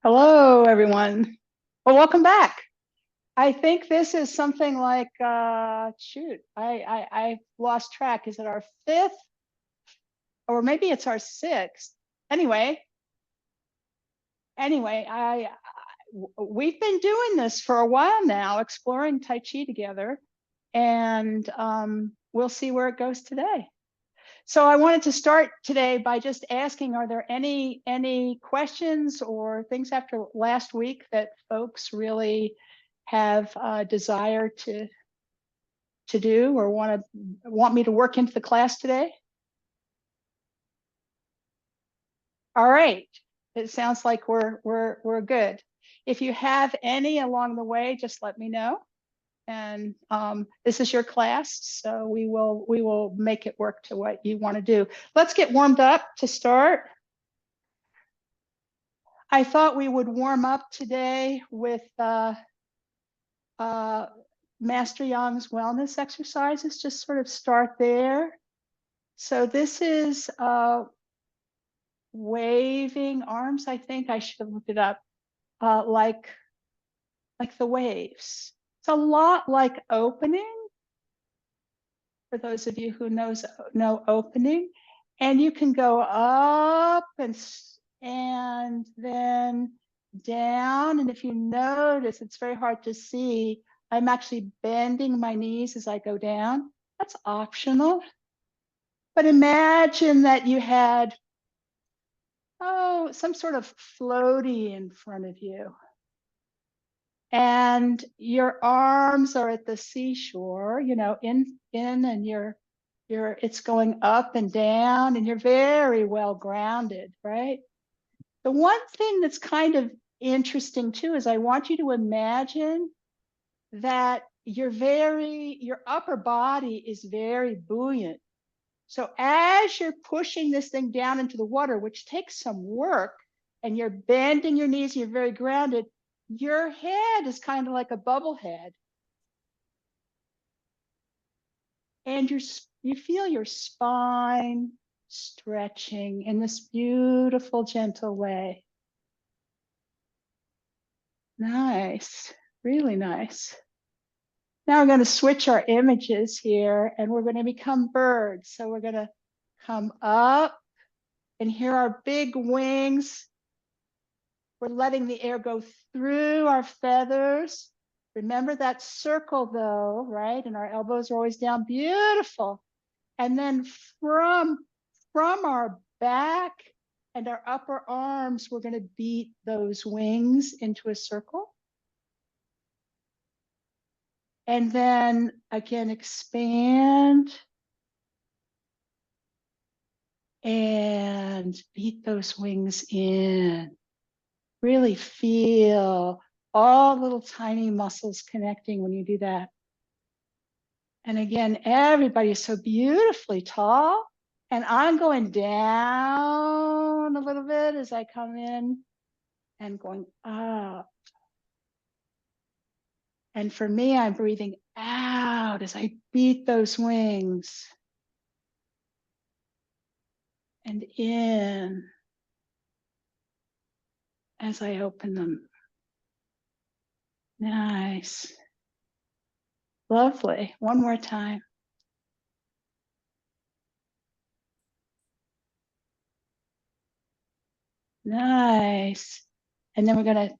Hello, everyone. Well, welcome back. I think this is something like, shoot, I lost track. Is it our fifth? Or maybe it's our sixth. Anyway, we've been doing this for a while now, exploring Tai Chi together, and we'll see where it goes today. So I wanted to start today by just asking, are there any questions or things after last week that folks really have a desire to do or want me to work into the class today? All right, it sounds like we're good. If you have any along the way, just let me know. And this is your class, so we will make it work to what you want to do. Let's get warmed up to start. I thought we would warm up today with Master Yang's wellness exercises, just sort of start there. So this is waving arms. I think I should have looked it up, like the waves. It's a lot like opening, for those of you who know opening. And you can go up and then down. And if you notice, it's very hard to see. I'm actually bending my knees as I go down. That's optional. But imagine that you had, some sort of floaty in front of you. And your arms are at the seashore, in and it's going up and down, and you're very well grounded, right? The one thing that's kind of interesting too is I want you to imagine that your upper body is very buoyant. So as you're pushing this thing down into the water, which takes some work, and you're bending your knees, and you're very grounded, your head is kind of like a bubble head. And you feel your spine stretching in this beautiful, gentle way. Nice, really nice. Now we're going to switch our images here, and we're going to become birds. So we're going to come up, and here are big wings. We're letting the air go through our feathers. Remember that circle though, right? And our elbows are always down. Beautiful. And then from our back and our upper arms, we're going to beat those wings into a circle. And then again, expand and beat those wings in. Really feel all little tiny muscles connecting when you do that. And again, everybody is so beautifully tall. And I'm going down a little bit as I come in and going up. And for me, I'm breathing out as I beat those wings. And in as I open them. Nice. Lovely. One more time. Nice. And then we're going to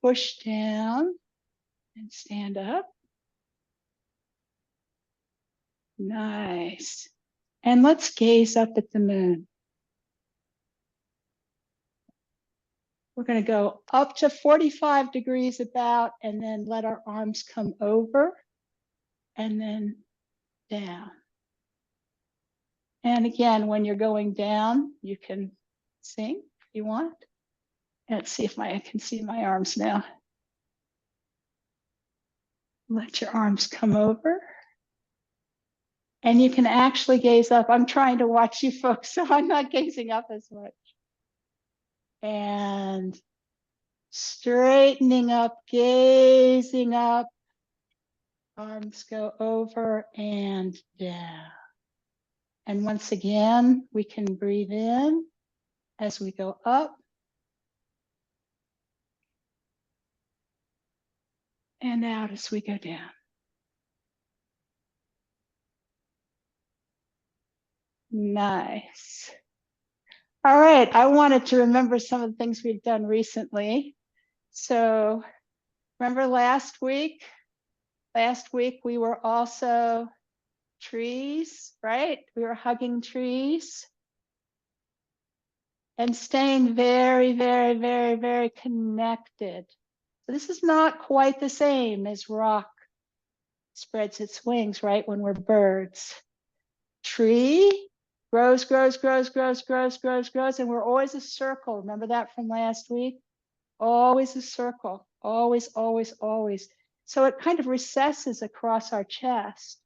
push down and stand up. Nice. And let's gaze up at the moon. We're going to go up to 45 degrees about, and then let our arms come over and then down. And again, when you're going down, you can sing if you want. Let's see if I can see my arms now. Let your arms come over. And you can actually gaze up. I'm trying to watch you folks, so I'm not gazing up as much. And straightening up, gazing up. Arms go over and down. And once again, we can breathe in as we go up and out as we go down. Nice. All right, I wanted to remember some of the things we've done recently. So remember last week? Last week we were also trees, right? We were hugging trees and staying very, very, very, very connected. So this is not quite the same as rock spreads its wings, right? When we're birds. Tree grows, grows, grows, grows, grows, grows, grows, and we're always a circle. Remember that from last week? Always a circle, always, always, always. So it kind of recesses across our chest.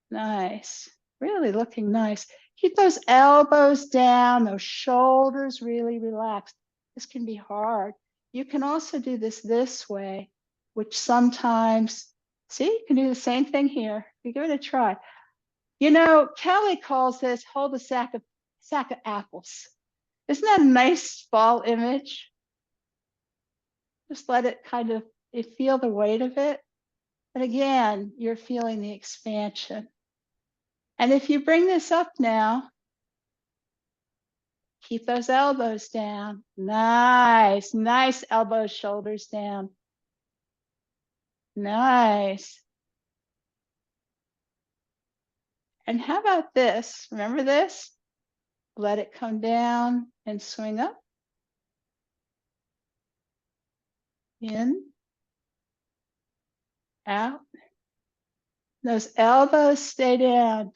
Nice, really looking nice. Keep those elbows down, those shoulders really relaxed. This can be hard. You can also do this way, which sometimes, see, you can do the same thing here. You give it a try. You know, Kelly calls this hold a sack of apples. Isn't that a nice fall image? Just let it kind of, you feel the weight of it. And again, you're feeling the expansion. And if you bring this up now, keep those elbows down. Nice, nice elbows, shoulders down. Nice. And how about this? Remember this? Let it come down and swing up. In, out. Those elbows stay down.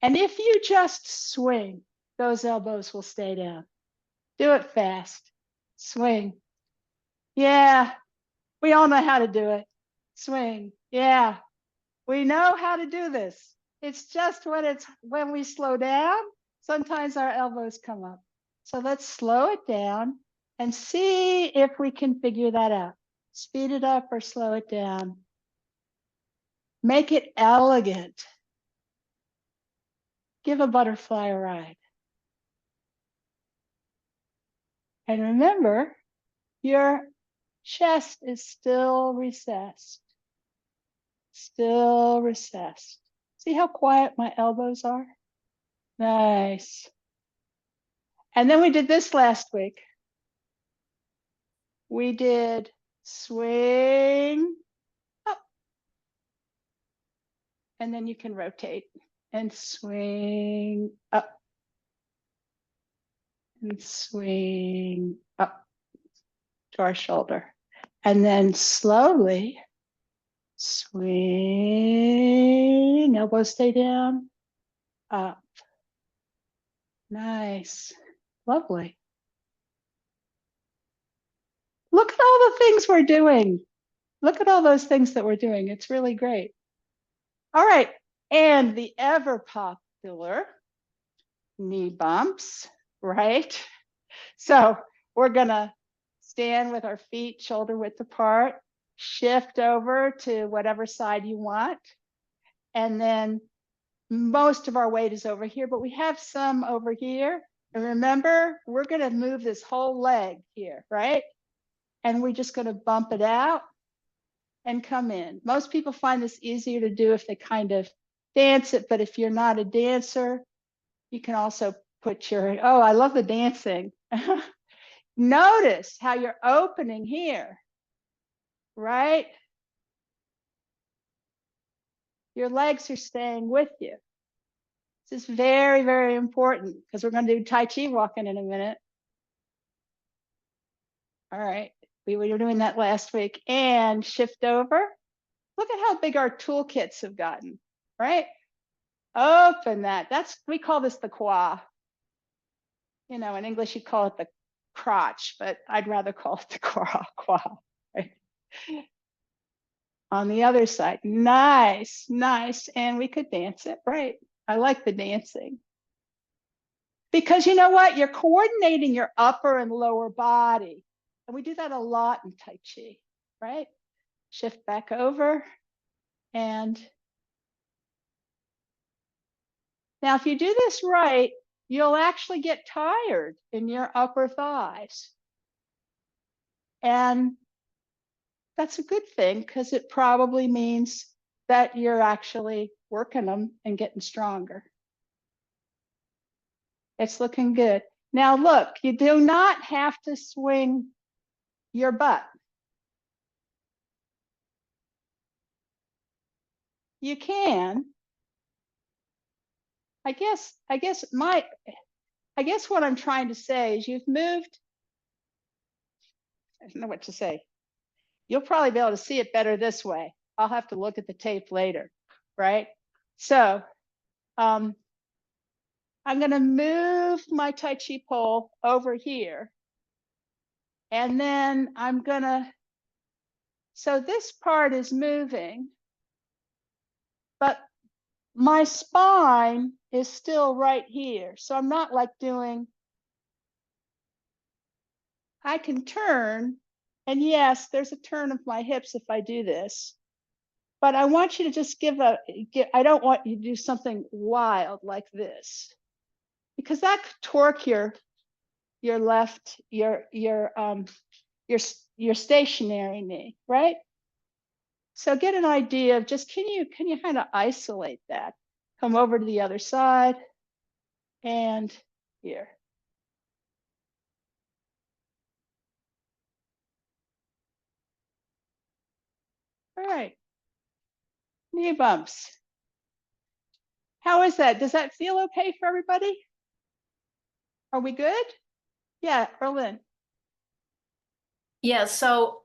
And if you just swing, those elbows will stay down. Do it fast. Swing. Yeah, we all know how to do it. Swing. Yeah, we know how to do this. It's just when we slow down, sometimes our elbows come up. So let's slow it down and see if we can figure that out. Speed it up or slow it down. Make it elegant. Give a butterfly a ride. And remember, your chest is still recessed. Still recessed. See how quiet my elbows are? Nice. And then we did this last week. We did swing up. And then you can rotate and swing up. And swing up to our shoulder. And then slowly swing, elbows stay down, up. Nice, lovely. Look at all the things we're doing. Look at all those things that we're doing. It's really great. All right, and the ever popular knee bumps, right? So we're gonna stand with our feet shoulder width apart, shift over to whatever side you want, and then most of our weight is over here, but we have some over here. And remember, we're gonna move this whole leg here, right? And we're just gonna bump it out and come in. Most people find this easier to do if they kind of dance it, but if you're not a dancer, you can also put your, oh, I love the dancing. Notice how you're opening here, right? Your legs are staying with you. This is very, very important because we're going to do Tai Chi walking in a minute. All right, we were doing that last week. And shift over. Look at how big our toolkits have gotten, right? Open that. We call this the qua. You know, in English you call it the crotch, but I'd rather call it the qua. Right? On the other side, nice, nice. And we could dance it, right? I like the dancing. Because you know what? You're coordinating your upper and lower body. And we do that a lot in Tai Chi, right? Shift back over. And now if you do this right, you'll actually get tired in your upper thighs. And that's a good thing because it probably means that you're actually working them and getting stronger. It's looking good. Now look, you do not have to swing your butt. You can. I guess what I'm trying to say is you've moved. I don't know what to say. You'll probably be able to see it better this way. I'll have to look at the tape later, right? So I'm going to move my Tai Chi pole over here. And then I'm going to, so this part is moving, but my spine is still right here. So I'm not like doing, I can turn, and yes, there's a turn of my hips if I do this. But I want you to just I don't want you to do something wild like this, because that could torque your left, your stationary knee, right? So get an idea of just, can you kind of isolate that? Come over to the other side and here. All right, knee bumps. How is that? Does that feel okay for everybody? Are we good? Yeah, Erlyn. Yeah, so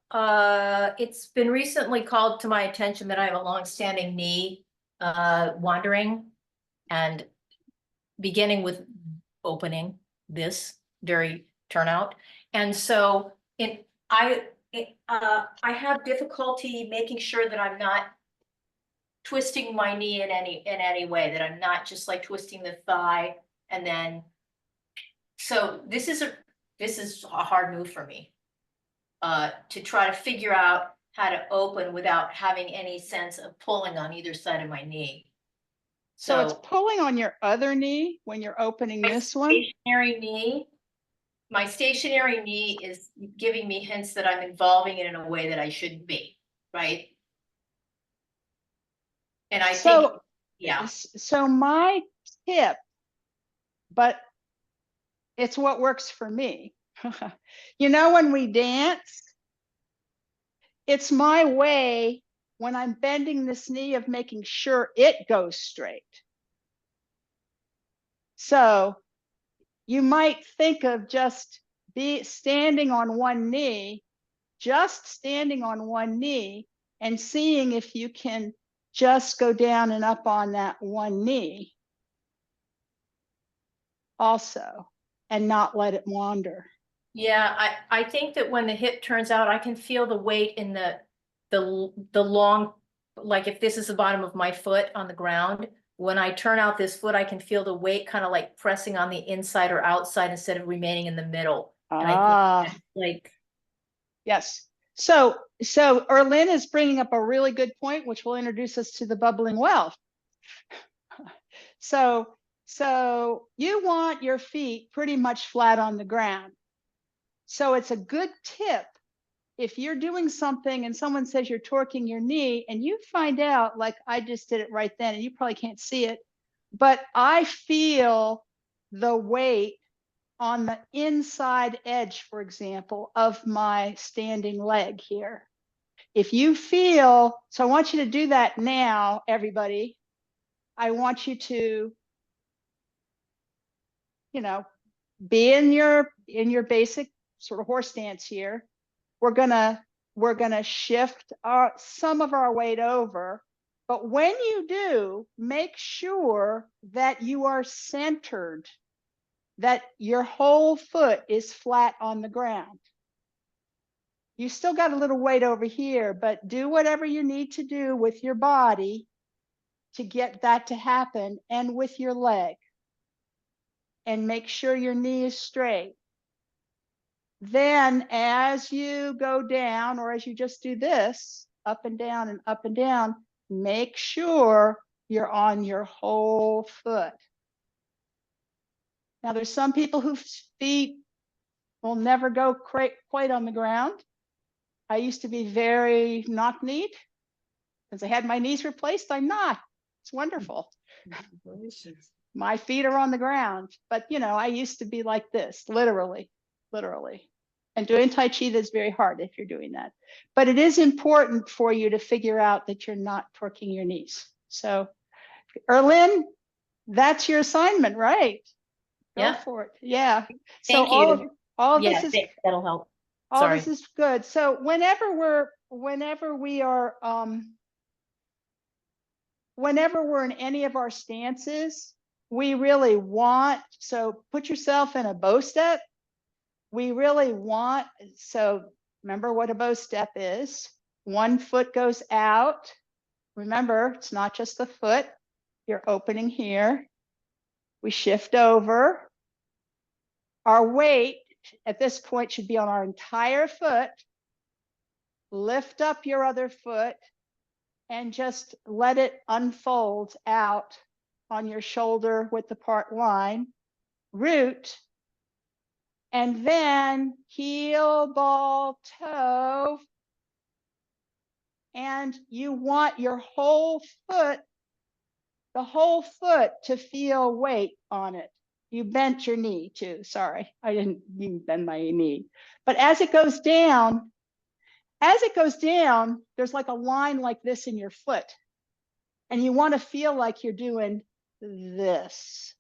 it's been recently called to my attention that I have a long-standing knee wandering, and beginning with opening this very turnout. And so I have difficulty making sure that I'm not twisting my knee in any way, that I'm not just like twisting the thigh and then. So this is a hard move for me. To try to figure out how to open without having any sense of pulling on either side of my knee. So it's pulling on your other knee when you're opening this one? My stationary knee is giving me hints that I'm involving it in a way that I shouldn't be, right? And I think, yeah. So my tip, but it's what works for me. You know, when we dance, it's my way when I'm bending this knee of making sure it goes straight. So you might think of just standing on one knee, just standing on one knee and seeing if you can just go down and up on that one knee also, and not let it wander. Yeah, I think that when the hip turns out, I can feel the weight in the long, like if this is the bottom of my foot on the ground, when I turn out this foot, I can feel the weight kind of like pressing on the inside or outside instead of remaining in the middle. And I think like, yes. So Erlyn is bringing up a really good point, which will introduce us to the bubbling well. So you want your feet pretty much flat on the ground. So it's a good tip if you're doing something and someone says you're torquing your knee and you find out, like I just did it right then, and you probably can't see it, but I feel the weight on the inside edge, for example, of my standing leg here. If you feel, so I want you to do that now, everybody. I want you to, you know, be in your basic sort of horse stance here. We're gonna shift some of our weight over, but when you do, make sure that you are centered, that your whole foot is flat on the ground. You still got a little weight over here, but do whatever you need to do with your body to get that to happen, and with your leg, and make sure your knee is straight. Then as you go down, or as you just do this, up and down and up and down, make sure you're on your whole foot. Now there's some people whose feet will never go quite on the ground. I used to be very knock-kneed. Since I had my knees replaced, I'm not. It's wonderful. My feet are on the ground, but you know, I used to be like this, literally. And doing Tai Chi is very hard if you're doing that. But it is important for you to figure out that you're not torquing your knees. So, Erlyn, that's your assignment, right? Go for it. Yeah. So Thank you. all of Yeah, this is that'll help. all Sorry. this is good. So whenever we're in any of our stances, we really want, so put yourself in a bow step. We really want, so remember what a bow step is. One foot goes out. Remember, it's not just the foot. You're opening here. We shift over. Our weight at this point should be on our entire foot. Lift up your other foot and just let it unfold out on your shoulder with the part line. Root. And then heel, ball, toe. And you want your whole foot, the whole foot to feel weight on it. You bent your knee too. Sorry, I didn't mean bend my knee. But as it goes down, there's like a line like this in your foot. And you want to feel like you're doing this,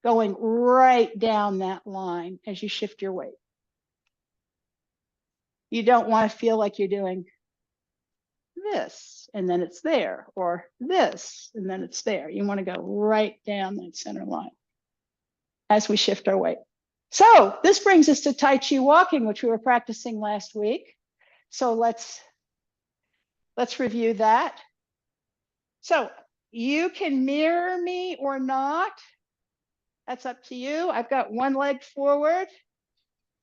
going right down that line as you shift your weight. You don't want to feel like you're doing this and then it's there, or this and then it's there. You want to go right down that center line as we shift our weight. So this brings us to Tai Chi walking, which we were practicing last week. So let's review that. So you can mirror me or not. That's up to you. I've got one leg forward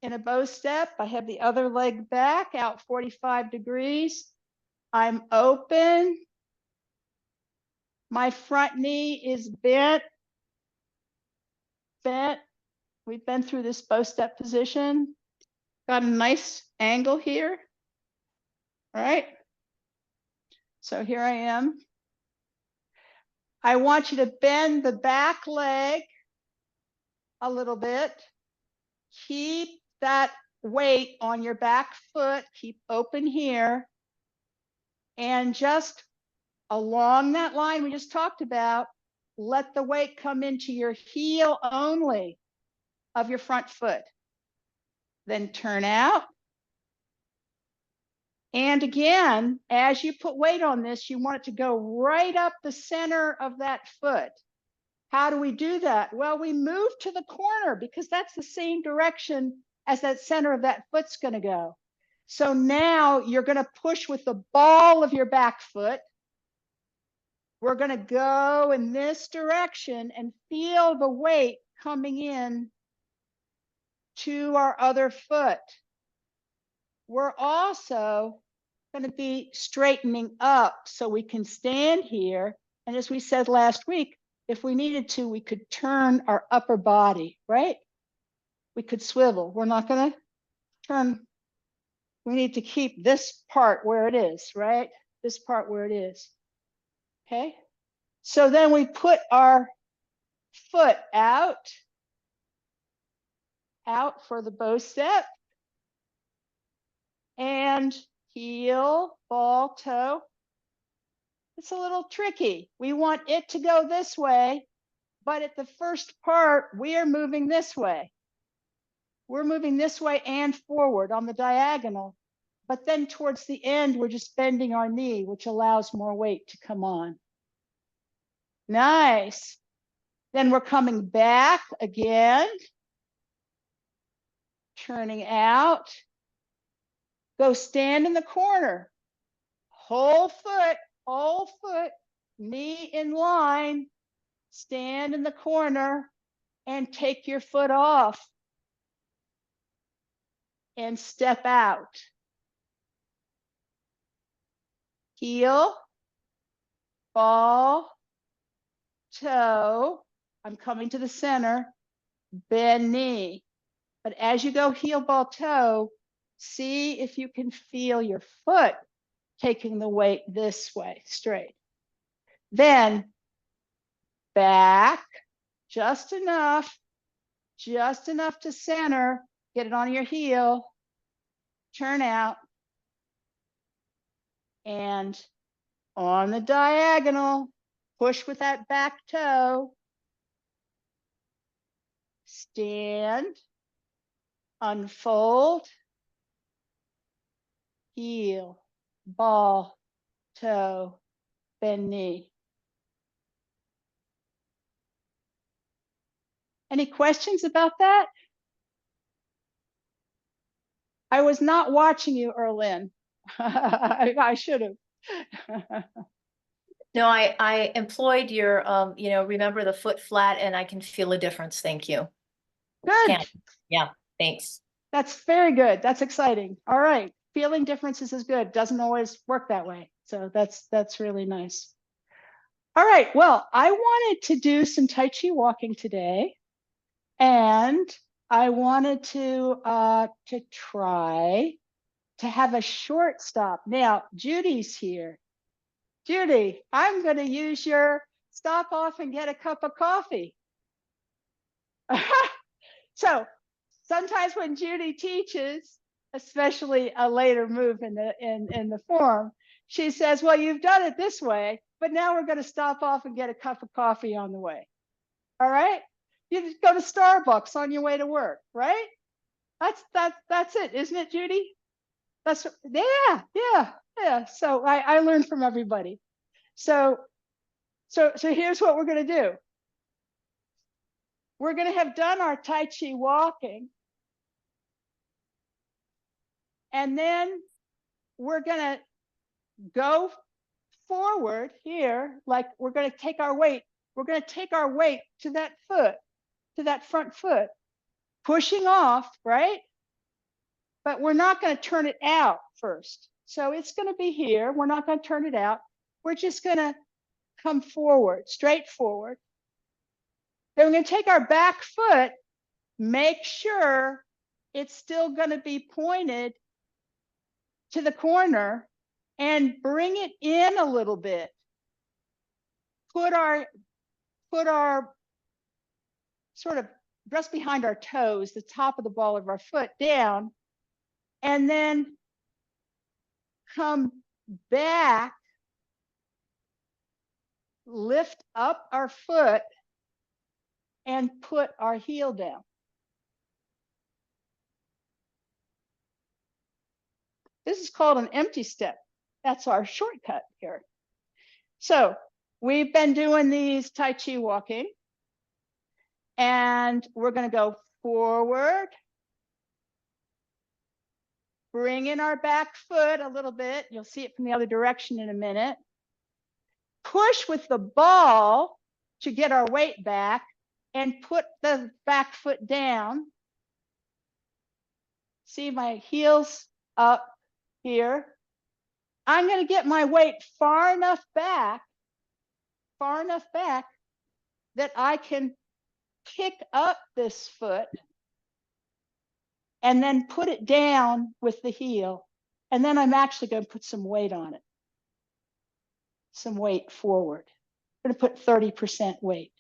in a bow step. I have the other leg back out 45 degrees. I'm open. My front knee is bent. We've been through this bow step position. Got a nice angle here. All right. So here I am. I want you to bend the back leg a little bit. Keep that weight on your back foot. Keep open here. And just along that line we just talked about, let the weight come into your heel only of your front foot. Then turn out. And again, as you put weight on this, you want it to go right up the center of that foot. How do we do that? Well, we move to the corner because that's the same direction as that center of that foot's going to go. So now you're going to push with the ball of your back foot. We're going to go in this direction and feel the weight coming in to our other foot. We're also going to be straightening up so we can stand here. And as we said last week, if we needed to, we could turn our upper body, right? We could swivel. We're not going to turn. We need to keep this part where it is, right? This part where it is. Okay. So then we put our foot out for the bow step. And heel, ball, toe. It's a little tricky. We want it to go this way, but at the first part, we are moving this way. We're moving this way and forward on the diagonal, but then towards the end, we're just bending our knee, which allows more weight to come on. Nice. Then we're coming back again, turning out. Go stand in the corner, whole foot, knee in line, stand in the corner and take your foot off and step out. Heel, ball, toe. I'm coming to the center, bend knee. But as you go heel, ball, toe, See if you can feel your foot taking the weight this way, straight. Then back, just enough to center, get it on your heel, turn out, and on the diagonal, push with that back toe, stand, unfold, heel, ball, toe, bend knee. Any questions about that? I was not watching you, Erlyn. I should have. No, I employed your, remember the foot flat, and I can feel a difference. Thank you. Good. Yeah, thanks. That's very good. That's exciting. All right. Feeling differences is good. Doesn't always work that way. So that's really nice. All right. Well, I wanted to do some Tai Chi walking today. And I wanted to try to have a short stop. Now, Judy's here. Judy, I'm going to use your stop off and get a cup of coffee. So sometimes when Judy teaches, especially a later move in the form, she says, well, you've done it this way, but now we're going to stop off and get a cup of coffee on the way. All right? You just go to Starbucks on your way to work, right? That's it, isn't it, Judy? That's yeah. So I learned from everybody. So here's what we're going to do. We're going to have done our Tai Chi walking. And then we're going to go forward here, like we're going to take our weight. We're going to take our weight to that foot, to that front foot, pushing off, right? But we're not going to turn it out first. So it's going to be here. We're not going to turn it out. We're just going to come forward, straight forward. Then we're going to take our back foot, make sure it's still going to be pointed to the corner, and bring it in a little bit. Put our sort of just behind our toes, the top of the ball of our foot down, and then come back, lift up our foot, and put our heel down. This is called an empty step. That's our shortcut here. So we've been doing these Tai Chi walking, and we're going to go forward, bring in our back foot a little bit. You'll see it from the other direction in a minute. Push with the ball to get our weight back and put the back foot down. See my heels up here. I'm going to get my weight far enough back that I can pick up this foot and then put it down with the heel. And then I'm actually going to put some weight on it. Some weight forward. I'm going to put 30% weight.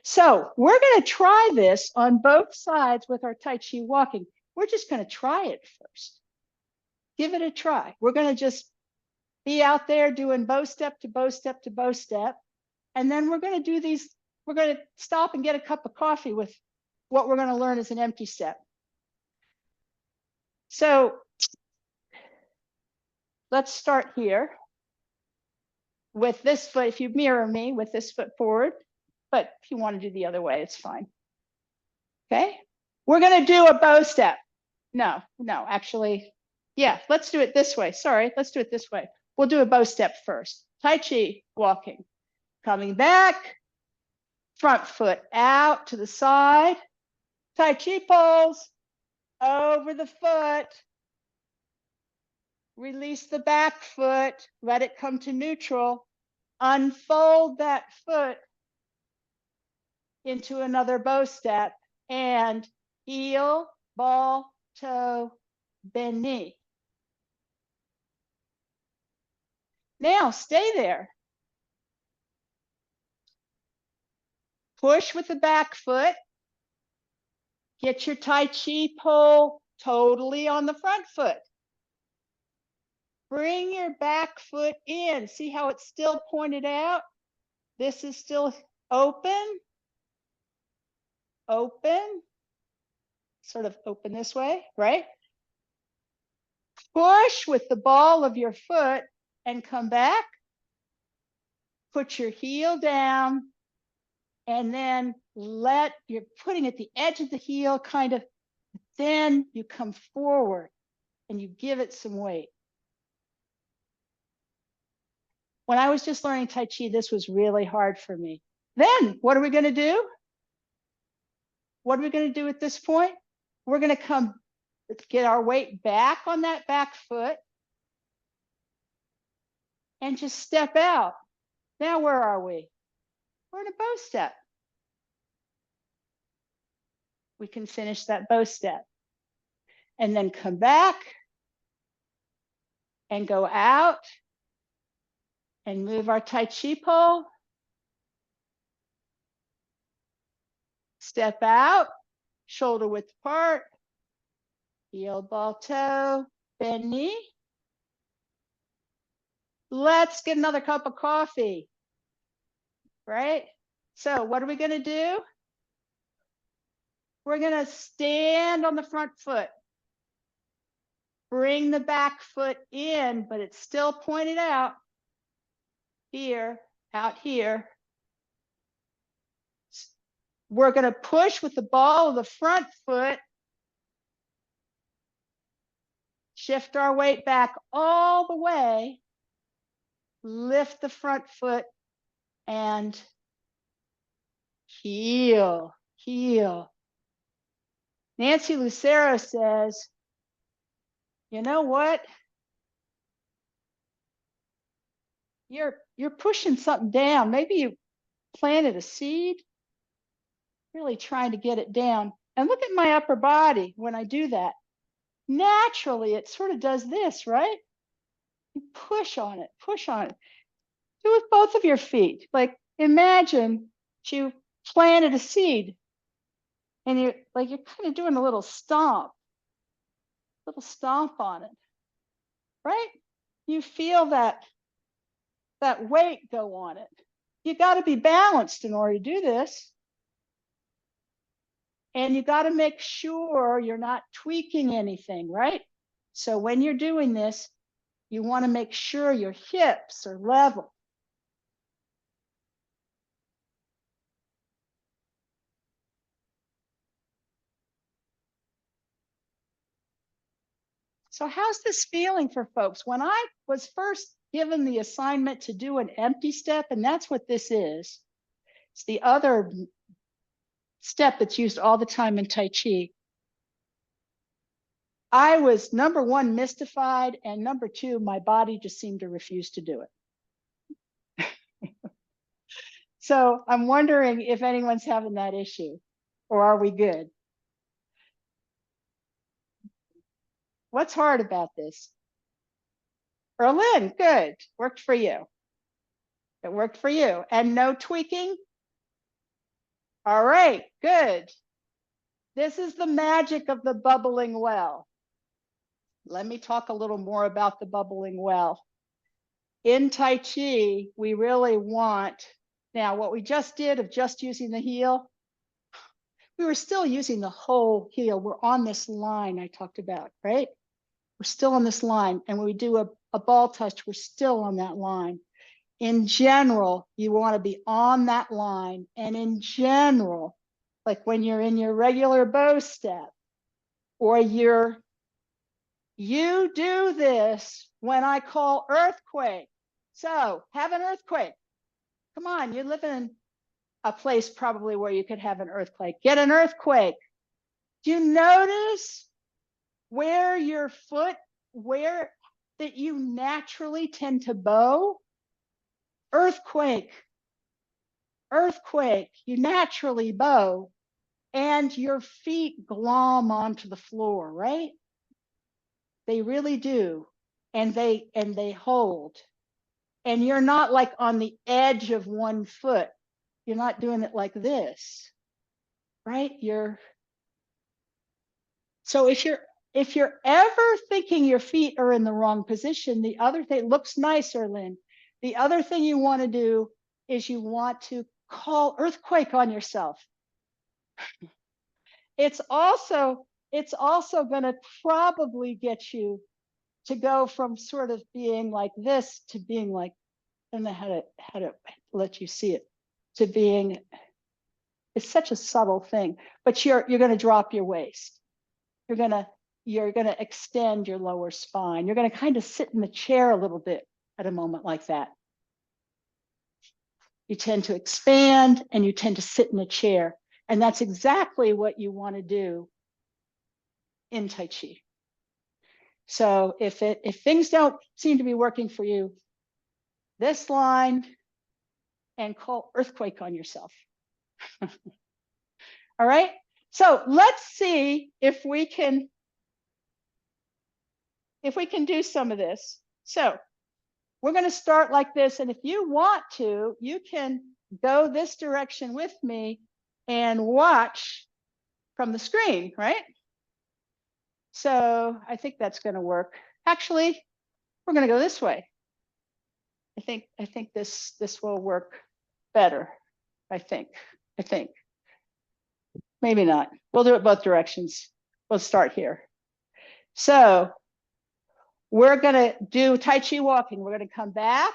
So we're going to try this on both sides with our Tai Chi walking. We're just going to try it first. Give it a try. We're going to just be out there doing bow step to bow step to bow step. And then we're going to do these. We're going to stop and get a cup of coffee with what we're going to learn as an empty step. So let's start here with this foot. If you mirror me with this foot forward, but if you want to do the other way, it's fine. Okay. We're going to do a bow step. No, actually, yeah, let's do it this way. Sorry, let's do it this way. We'll do a bow step first. Tai Chi walking, coming back, front foot out to the side, Tai Chi pulls over the foot, release the back foot, let it come to neutral, unfold that foot into another bow step, and heel, ball, toe, bend knee. Now stay there. Push with the back foot. Get your Tai Chi pole totally on the front foot. Bring your back foot in. See how it's still pointed out? This is still open. Open. Sort of open this way, right? Push with the ball of your foot and come back. Put your heel down and then you're putting at the edge of the heel kind of, then you come forward and you give it some weight. When I was just learning Tai Chi, this was really hard for me. Then what are we going to do? What are we going to do at this point? We're going to get our weight back on that back foot and just step out. Now, where are we? We're in a bow step. We can finish that bow step and then come back and go out and move our Tai Chi pole. Step out, shoulder width apart, heel, ball, toe, bend knee. Let's get another cup of coffee, right? So what are we going to do? We're going to stand on the front foot. Bring the back foot in, but it's still pointed out here, out here. We're going to push with the ball of the front foot. Shift our weight back all the way. Lift the front foot and heel, heel. Nancy Lucero says, you know what? You're pushing something down. Maybe you planted a seed, really trying to get it down. And look at my upper body when I do that. Naturally, it sort of does this, right? You push on it, push on it. Do it with both of your feet. Like imagine you planted a seed and you're kind of doing a little stomp on it, right? You feel that weight go on it. You got to be balanced in order to do this. And you got to make sure you're not tweaking anything, right? So when you're doing this, you want to make sure your hips are level. So how's this feeling for folks? When I was first given the assignment to do an empty step, and that's what this is, it's the other step that's used all the time in Tai Chi. I was, number one, mystified, and number two, my body just seemed to refuse to do it. So I'm wondering if anyone's having that issue, or are we good? What's hard about this? Berlin, good, worked for you. It worked for you. And no tweaking? All right, good. This is the magic of the bubbling well. Let me talk a little more about the bubbling well. In Tai Chi, we really want, now what we just did of just using the heel, we were still using the whole heel. We're on this line I talked about, right? We're still on this line. And when we do a ball touch, we're still on that line. In general, you want to be on that line. And in general, like when you're in your regular bow step, or you do this when I call earthquake. So have an earthquake. Come on, you live in a place probably where you could have an earthquake. Get an earthquake. Do you notice where your foot, where that you naturally tend to bow? Earthquake. Earthquake. You naturally bow. and your feet glom onto the floor, right? They really do. And they hold. And you're not like on the edge of one foot. You're not doing it like this, right? So if you're ever thinking your feet are in the wrong position, the other thing looks nicer, Lynn. The other thing you want to do is you want to call earthquake on yourself. It's also going to probably get you to go from sort of being like this to being like, I don't know how to let you see it, to being, it's such a subtle thing, but you're going to drop your waist. You're going to extend your lower spine. You're going to kind of sit in the chair a little bit at a moment like that. You tend to expand and you tend to sit in a chair. And that's exactly what you want to do in Tai Chi. So if things don't seem to be working for you, this line and call earthquake on yourself. All right. So let's see if we can do some of this. So we're going to start like this. And if you want to, you can go this direction with me and watch from the screen, right? So I think that's going to work. Actually, we're going to go this way. I think this will work better. I think. Maybe not. We'll do it both directions. We'll start here. So we're going to do Tai Chi walking. We're going to come back.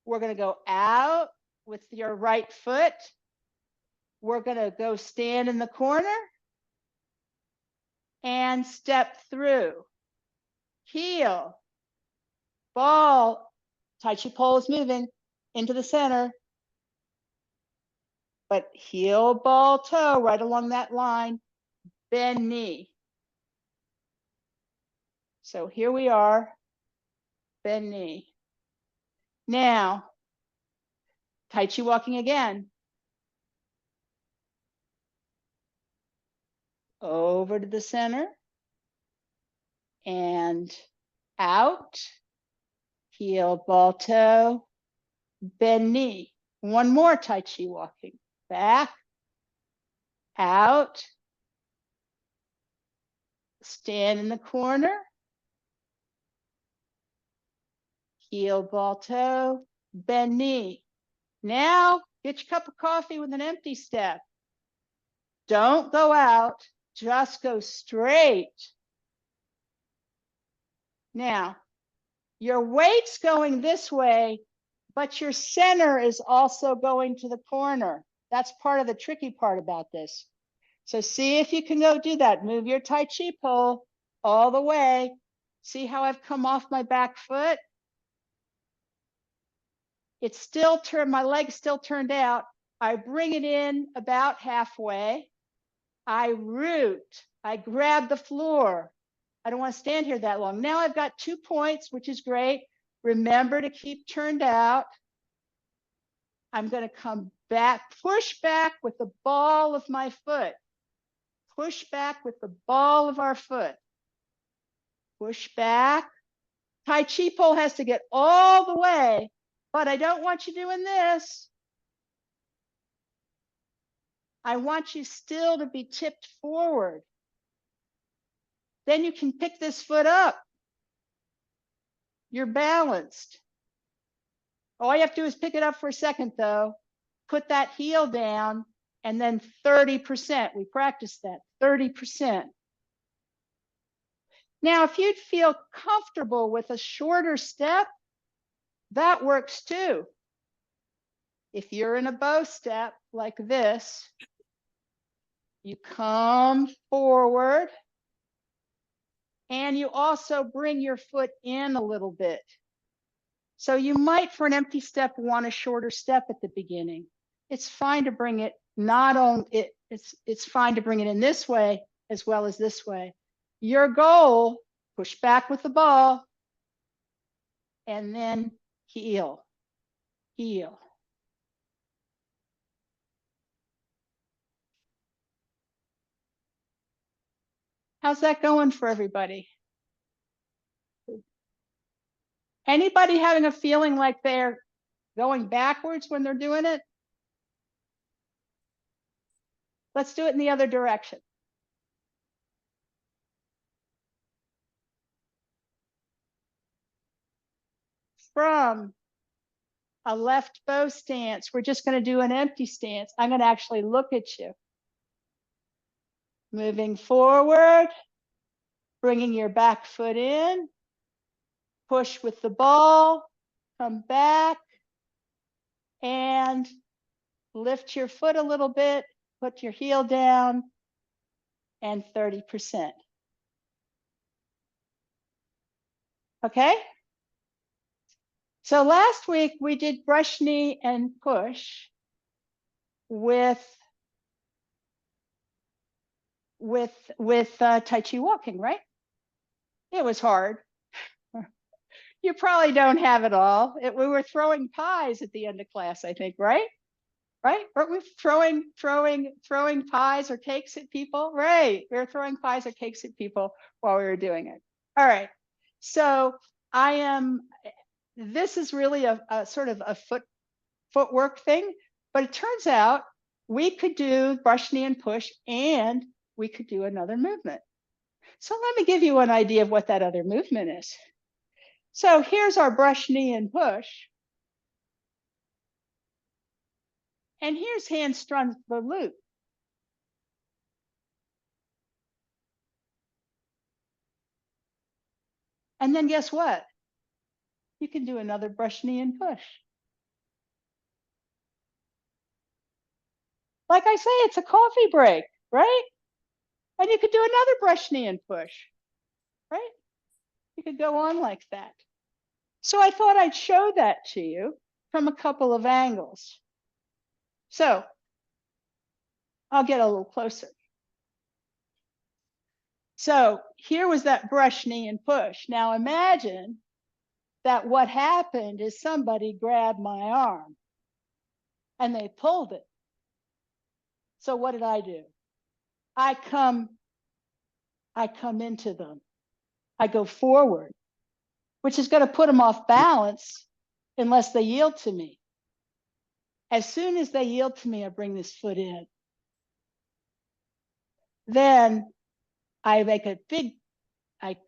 We're going to go out with your right foot. We're going to go stand in the corner and step through. Heel. Ball. Tai Chi pole is moving into the center. But heel, ball, toe, right along that line. Bend knee. So here we are. Bend knee. Now, Tai Chi walking again. Over to the center. And out. Heel, ball, toe. Bend knee. One more Tai Chi walking. Back. Out. Stand in the corner. Heel, ball, toe. Bend knee. Now, get your cup of coffee with an empty step. Don't go out, just go straight. Now, your weight's going this way, but your center is also going to the corner. That's part of the tricky part about this. So see if you can go do that. Move your Tai Chi pole all the way. See how I've come off my back foot? It's still turned, my leg's still turned out. I bring it in about halfway. I root, I grab the floor. I don't want to stand here that long. Now I've got 2 points, which is great. Remember to keep turned out. I'm going to come back, push back with the ball of my foot. Push back with the ball of our foot. Push back. Tai Chi pole has to get all the way, but I don't want you doing this. I want you still to be tipped forward. Then you can pick this foot up. You're balanced. All you have to do is pick it up for a second though. Put that heel down and then 30%. We practiced that, 30%. Now, if you'd feel comfortable with a shorter step, that works too. If you're in a bow step like this, you come forward and you also bring your foot in a little bit. So you might, for an empty step, want a shorter step at the beginning. It's fine to bring it it's fine to bring it in this way as well as this way. Your goal, push back with the ball and then heel, heel. How's that going for everybody? Anybody having a feeling like they're going backwards when they're doing it? Let's do it in the other direction. From a left bow stance, we're just going to do an empty stance. I'm going to actually look at you. Moving forward, bringing your back foot in, push with the ball, come back, and lift your foot a little bit, put your heel down, and 30%. Okay? So last week we did brush knee and push with Tai Chi walking, right? It was hard. You probably don't have it all. We were throwing pies at the end of class, I think, right? Right? Weren't we throwing pies or cakes at people? Right. We were throwing pies or cakes at people while we were doing it. All right. So this is really a sort of a footwork thing, but it turns out we could do brush, knee, and push, and we could do another movement. So let me give you an idea of what that other movement is. So here's our brush, knee, and push. And here's hand strums for LUTE. And then guess what? You can do another brush, knee, and push. Like I say, it's a coffee break, right? And you could do another brush, knee, and push, right? You could go on like that. So I thought I'd show that to you from a couple of angles. So I'll get a little closer. So here was that brush, knee, and push. Now imagine that what happened is somebody grabbed my arm and they pulled it. So what did I do? I come into them. I go forward, which is going to put them off balance unless they yield to me. As soon as they yield to me, I bring this foot in. Then I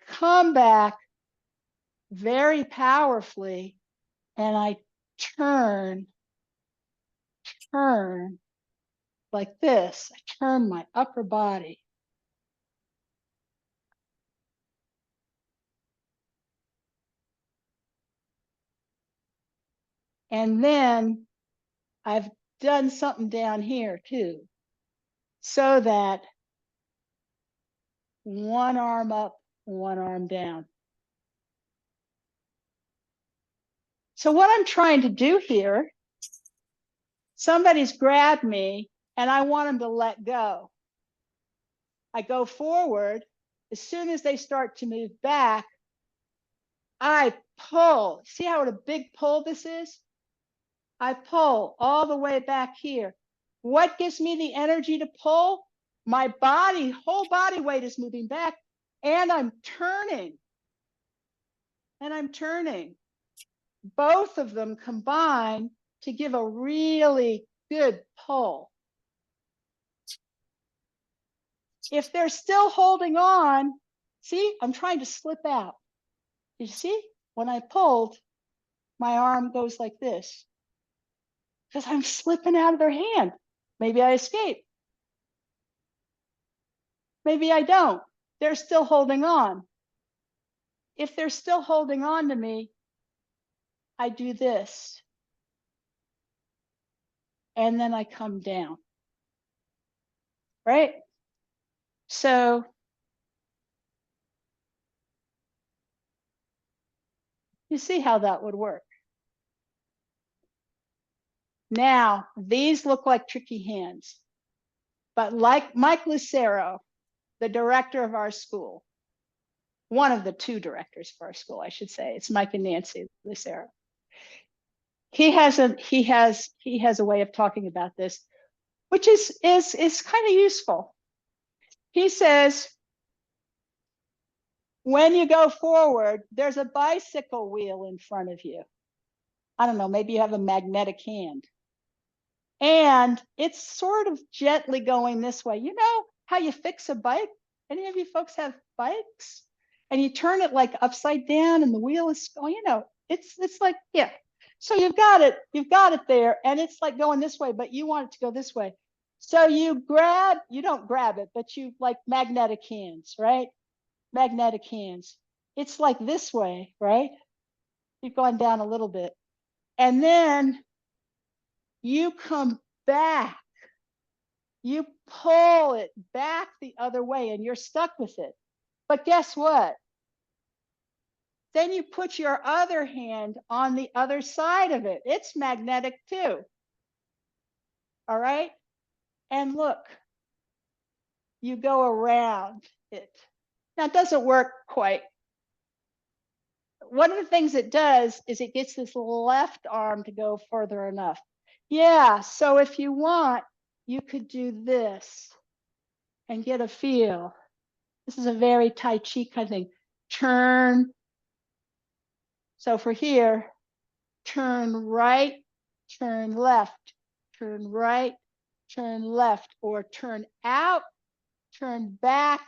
come back very powerfully and I turn like this. I turn my upper body. And then I've done something down here too, so that one arm up, one arm down. So what I'm trying to do here, somebody's grabbed me and I want them to let go. I go forward. As soon as they start to move back, I pull. See how what a big pull this is? I pull all the way back here. What gives me the energy to pull? My body, whole body weight is moving back, and I'm turning. And I'm turning. Both of them combine to give a really good pull. If they're still holding on, see, I'm trying to slip out. You see, when I pulled, my arm goes like this because I'm slipping out of their hand. Maybe I escape. Maybe I don't. They're still holding on. If they're still holding on to me, I do this. And then I come down. Right? So you see how that would work. Now, these look like tricky hands. But like Mike Lucero, the director of our school, one of the two directors of our school, I should say, it's Mike and Nancy Lucero. He has a way of talking about this, which is kind of useful. He says, When you go forward, there's a bicycle wheel in front of you. I don't know, maybe you have a magnetic hand. And it's sort of gently going this way. You know how you fix a bike? Any of you folks have bikes? And you turn it like upside down and the wheel is going, you know, it's like, yeah. So you've got it there, and it's like going this way, but you want it to go this way. So you don't grab it, but you like magnetic hands, right? Magnetic hands. It's like this way, right? You've gone down a little bit. And then you come back. You pull it back the other way and you're stuck with it. But guess what? Then you put your other hand on the other side of it. It's magnetic too. All right? And look, you go around it. Now, it doesn't work quite. One of the things it does is it gets this left arm to go further enough. Yeah, so if you want, you could do this and get a feel. This is a very Tai Chi kind of thing. Turn. So for here, turn right, turn left, turn right, turn left, or turn out, turn back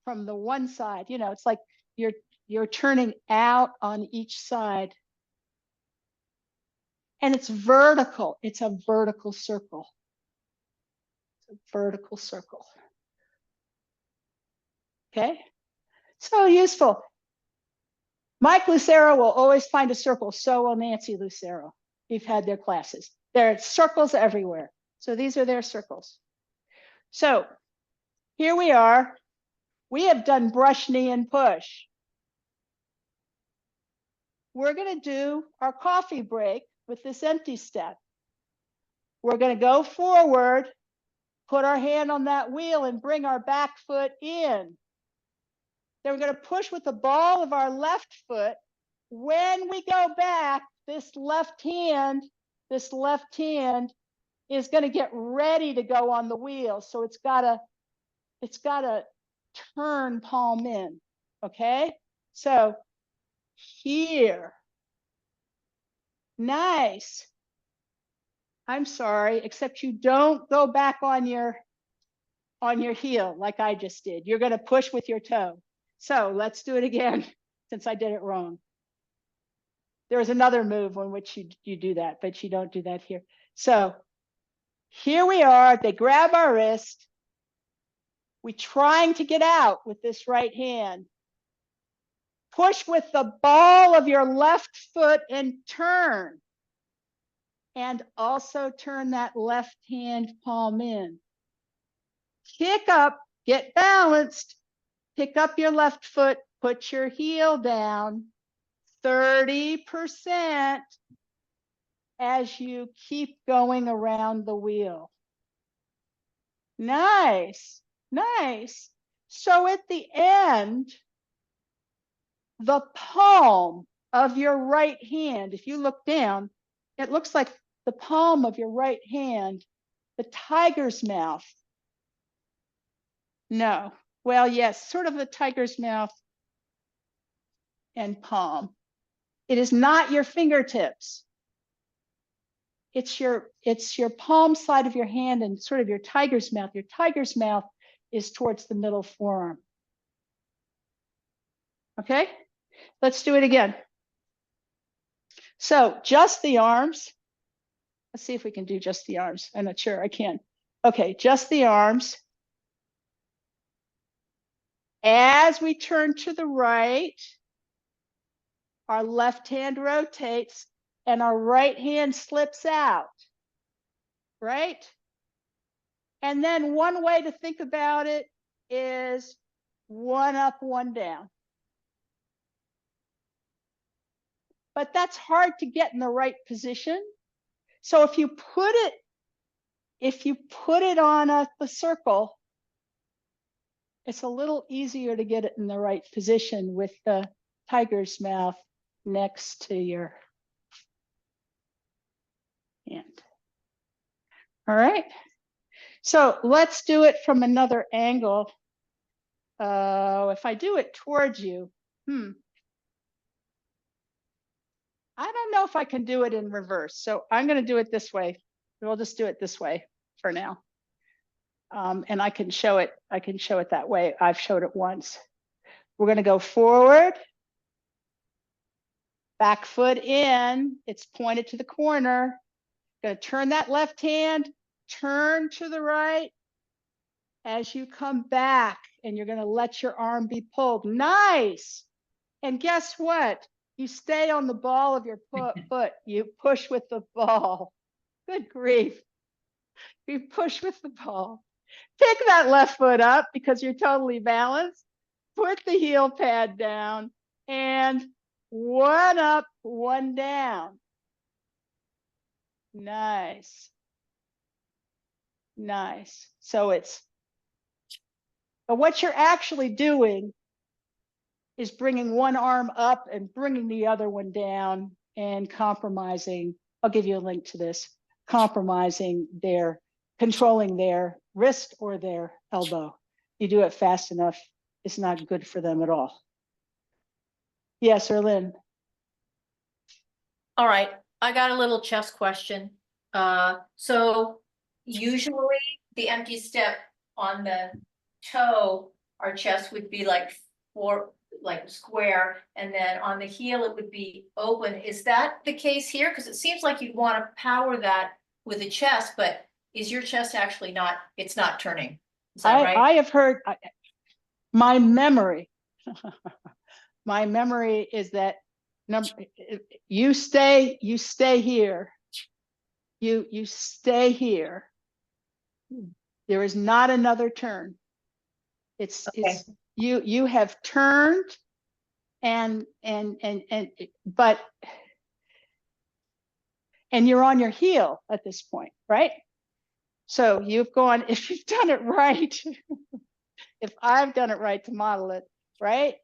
from the one side. You know, it's like you're turning out on each side. And it's vertical. It's a vertical circle. It's a vertical circle. Okay? So useful. Mike Lucero will always find a circle. So will Nancy Lucero. You've had their classes. There are circles everywhere. So these are their circles. So here we are. We have done brush, knee, and push. We're going to do our coffee break with this empty step. We're going to go forward, put our hand on that wheel, and bring our back foot in. Then we're going to push with the ball of our left foot. When we go back, this left hand is going to get ready to go on the wheel. So it's got to turn palm in. Okay? So here. Nice. I'm sorry, except you don't go back on your heel like I just did. You're going to push with your toe. So let's do it again since I did it wrong. There is another move in which you do that, but you don't do that here. So here we are. They grab our wrist. We're trying to get out with this right hand. Push with the ball of your left foot and turn. And also turn that left hand palm in. Kick up, get balanced. Pick up your left foot, put your heel down. 30% as you keep going around the wheel. Nice, nice. So at the end, the palm of your right hand, if you look down, it looks like the palm of your right hand, the tiger's mouth. No, well, yes, sort of the tiger's mouth and palm. It is not your fingertips. It's your palm side of your hand and sort of your tiger's mouth. Your tiger's mouth is towards the middle forearm. Okay, let's do it again. So just the arms. Let's see if we can do just the arms. I'm not sure I can. Okay, just the arms. As we turn to the right, our left hand rotates and our right hand slips out, right? And then one way to think about it is one up, one down. But that's hard to get in the right position. So if you put it on the circle, it's a little easier to get it in the right position with the tiger's mouth next to your hand. All right. So let's do it from another angle. If I do it towards you, I don't know if I can do it in reverse. So I'm going to do it this way. We'll just do it this way for now. And I can show it. I can show it that way. I've showed it once. We're going to go forward. Back foot in. It's pointed to the corner. Going to turn that left hand, turn to the right. As you come back, and you're going to let your arm be pulled. Nice. And guess what? You stay on the ball of your foot. You push with the ball. Good grief. You push with the ball. Pick that left foot up because you're totally balanced. Put the heel pad down and one up, one down. Nice. Nice. So but what you're actually doing is bringing one arm up and bringing the other one down and compromising. I'll give you a link to this. Compromising controlling their wrist or their elbow. You do it fast enough, it's not good for them at all. Yes, Erlyn. All right, I got a little chest question. So usually the empty step on the toe, our chest would be like square, and then on the heel it would be open. Is that the case here? Because it seems like you'd want to power that with the chest, but is your chest actually not, it's not turning? Is that right? I have heard, my memory, my memory is that you stay here. You stay here. There is not another turn. It's you have turned and you're on your heel at this point, right? So you've gone, if you've done it right, if I've done it right to model it, right?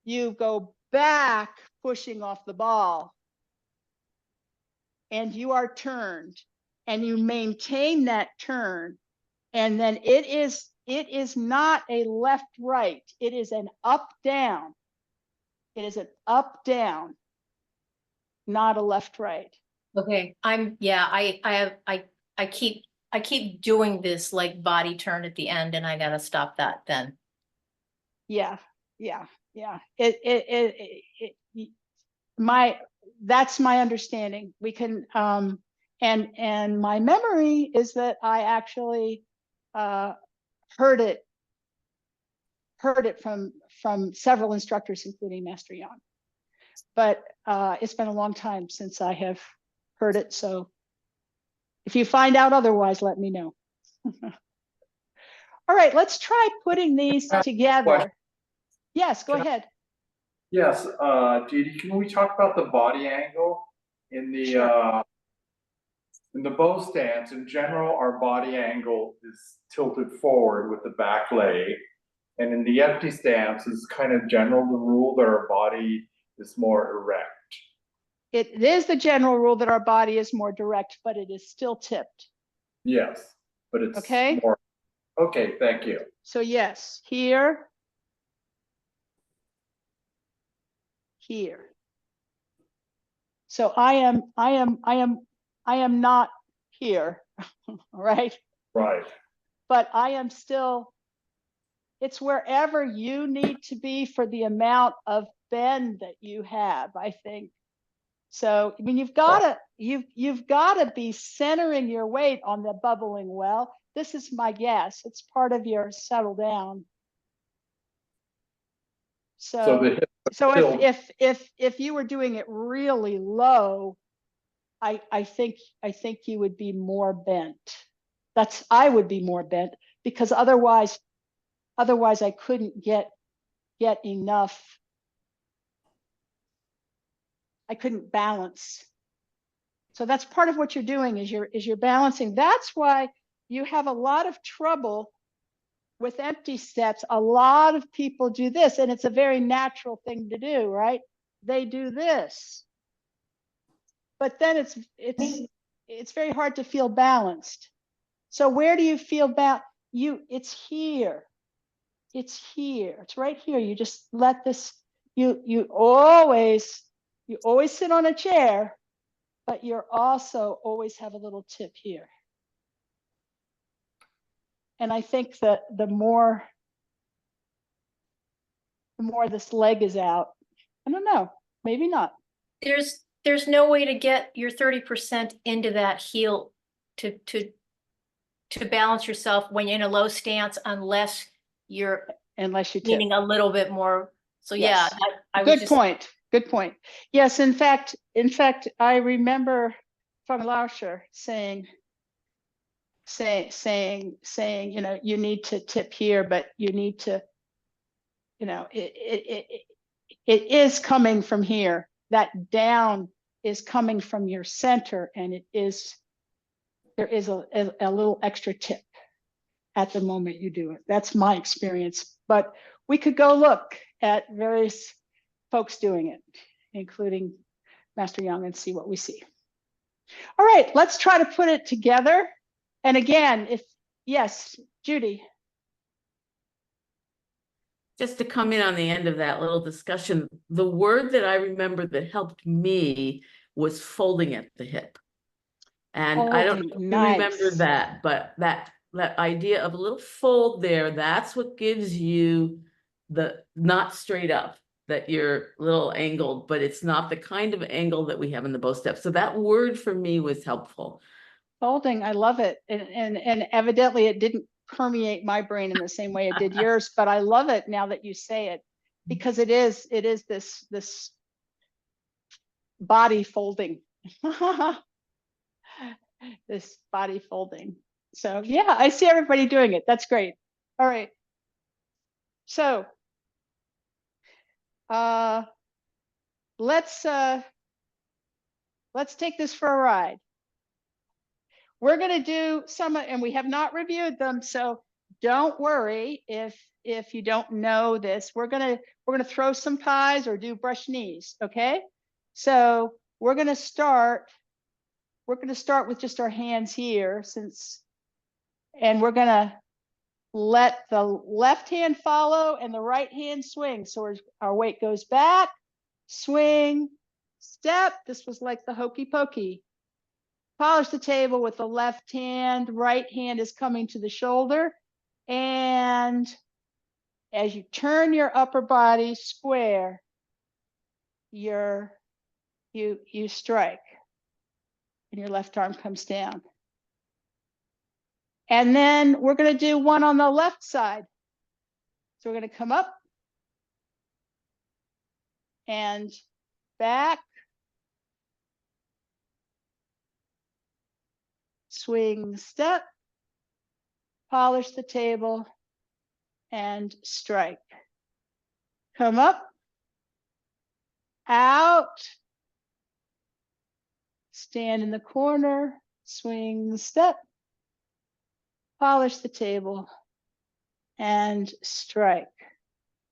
You go back pushing off the ball and you are turned and you maintain that turn. And then it is not a left right. It is an up down. It is an up down, not a left right. Okay, I keep doing this like body turn at the end, and I gotta stop that then. Yeah. That's my understanding. We can and my memory is that I actually heard it from several instructors, including Master Yang. But it's been a long time since I have heard it. So if you find out otherwise, let me know. All right, let's try putting these together. Yes, go ahead. Yes, Didi, can we talk about the body angle in the Sure. In the bow stance? In general, our body angle is tilted forward with the back leg, and in the empty stance, is kind of general the rule that our body is more erect. It is the general rule that our body is more direct, but it is still tipped. Yes, but it's okay. More. Okay, thank you. So yes, here. So I am not here, right? Right. But I am still, it's wherever you need to be for the amount of bend that you have, I think. So, I mean, you've got to be centering your weight on the bubbling well. This is my guess. It's part of your settle down. So if you were doing it really low, I think you would be more bent. I would be more bent because otherwise I couldn't get enough. I couldn't balance. So that's part of what you're doing is you're balancing. That's why you have a lot of trouble with empty steps. A lot of people do this, and it's a very natural thing to do, right? They do this. But then it's very hard to feel balanced. So where do you feel it's here. It's here. It's right here. You just let this you always sit on a chair, but you're also always have a little tip here. And I think that the more this leg is out, I don't know, maybe not. There's no way to get your 30% into that heel to balance yourself when you're in a low stance unless you're Unless you tip. leaning a little bit more. So yeah, Yes. I was Good just point. Good point. Yes, in fact, I remember Feng Laosher saying, you know, you need to tip here, but you need to, you know, it is coming from here. That down is coming from your center, and there is a little extra tip at the moment you do it. That's my experience, but we could go look at various folks doing it, including Master Young, and see what we see. All right, let's try to put it together. And again, yes, Judy. Just to come in on the end of that little discussion, the word that I remember that helped me was folding at the hip. And I don't know if you remember that, but that idea of a little fold there, that's what gives you the not straight up, that you're a little angled, but it's not the kind of angle that we have in the bow step. So that word for me was helpful. Folding, I love it. And evidently it didn't permeate my brain in the same way it did yours, but I love it now that you say it, because it is this body folding. This body folding. So yeah, I see everybody doing it. That's great. All right. So let's take this for a ride. We're going to do some, and we have not reviewed them, so don't worry if you don't know this. We're going to throw some pies or do brush knees, okay? So we're going to start with just our hands here, and we're going to let the left hand follow and the right hand swing. So our weight goes back, swing, step. This was like the hokey pokey. Polish the table with the left hand, right hand is coming to the shoulder. And as you turn your upper body square, you strike and your left arm comes down. And then we're going to do one on the left side. So we're going to come up and back, swing, step, polish the table, and strike. Come up, out, stand in the corner, swing, step, polish the table, and strike.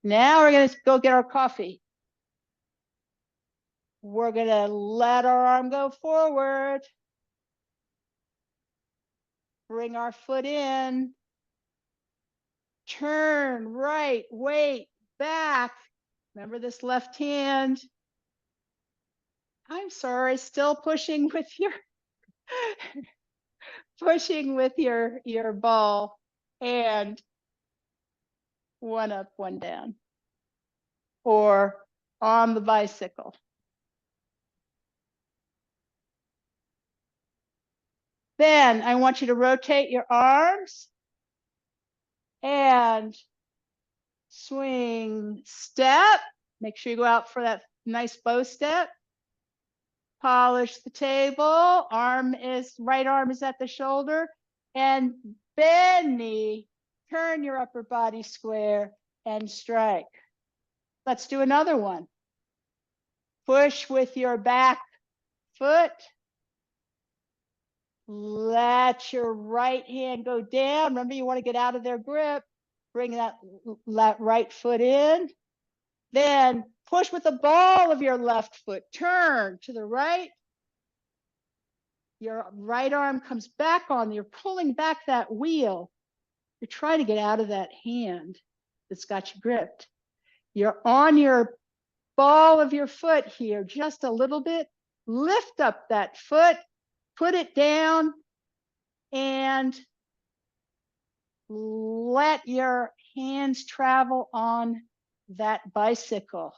Now we're going to go get our coffee. We're going to let our arm go forward. Bring our foot in. Turn right, weight, back. Remember this left hand. I'm sorry, still pushing with your ball, and one up, one down, or on the bicycle. Then I want you to rotate your arms and swing, step. Make sure you go out for that nice bow step. Polish the table. Right arm is at the shoulder, and bend knee. Turn your upper body square and strike. Let's do another one. Push with your back foot. Let your right hand go down. Remember, you want to get out of their grip. Bring that right foot in. Then push with the ball of your left foot. Turn to the right. Your right arm comes back on. You're pulling back that wheel. You're trying to get out of that hand that's got you gripped. You're on your ball of your foot here, just a little bit. Lift up that foot, put it down, and let your hands travel on that bicycle.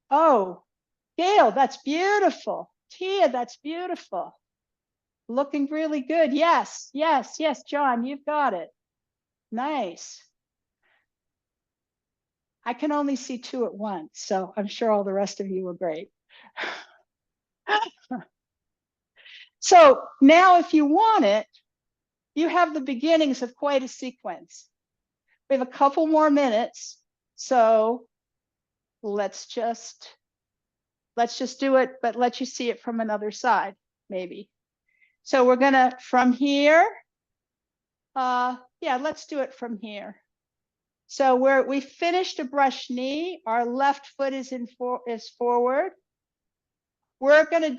Oh, Gail, that's beautiful. Tia, that's beautiful. Looking really good. Yes, yes, yes, John, you've got it. Nice. I can only see two at once, so I'm sure all the rest of you were great. So now if you want it, you have the beginnings of quite a sequence. We have a couple more minutes, so let's just do it, but let you see it from another side, maybe. So we're gonna, from here, yeah, let's do it from here. So we finished a brush knee, our left foot is forward. We're gonna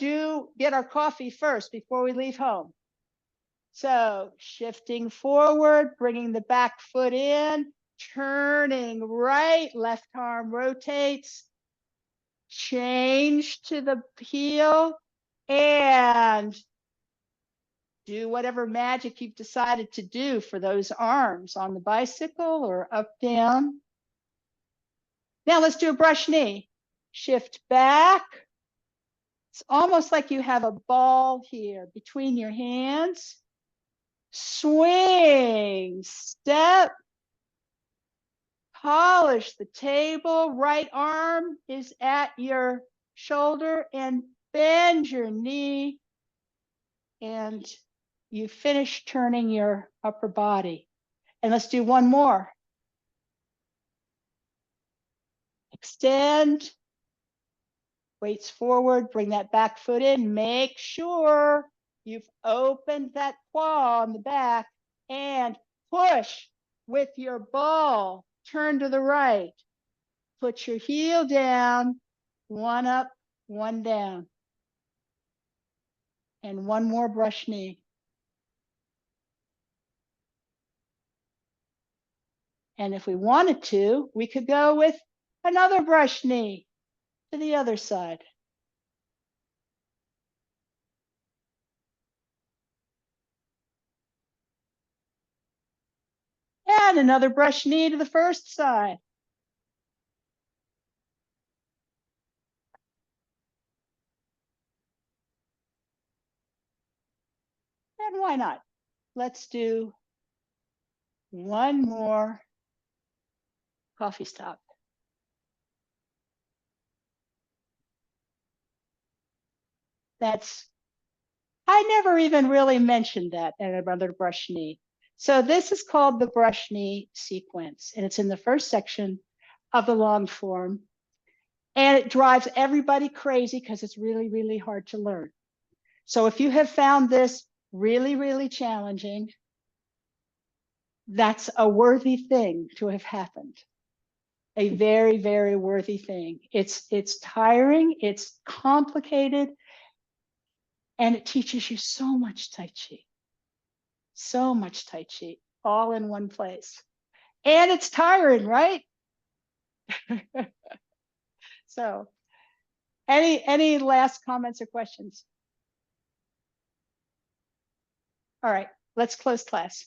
get our coffee first before we leave home. So shifting forward, bringing the back foot in, turning right, left arm rotates, change to the heel, and do whatever magic you've decided to do for those arms on the bicycle or up, down. Now let's do a brush knee. Shift back. It's almost like you have a ball here between your hands. Swing, step, polish the table. Right arm is at your shoulder and bend your knee. And you finish turning your upper body. And let's do one more. Extend, weights forward, bring that back foot in. Make sure you've opened that claw on the back and push with your ball. Turn to the right. Put your heel down, one up, one down. And one more brush knee. And if we wanted to, we could go with another brush knee to the other side. And another brush knee to the first side. And why not? Let's do one more coffee stop. I never even really mentioned that in another brush knee. So this is called the brush knee sequence, and it's in the first section of the long form. And it drives everybody crazy because it's really, really hard to learn. So if you have found this really, really challenging, that's a worthy thing to have happened. A very, very worthy thing. It's tiring, it's complicated, and it teaches you so much Tai Chi. So much Tai Chi, all in one place. And it's tiring, right? So, any last comments or questions? All right, let's close class.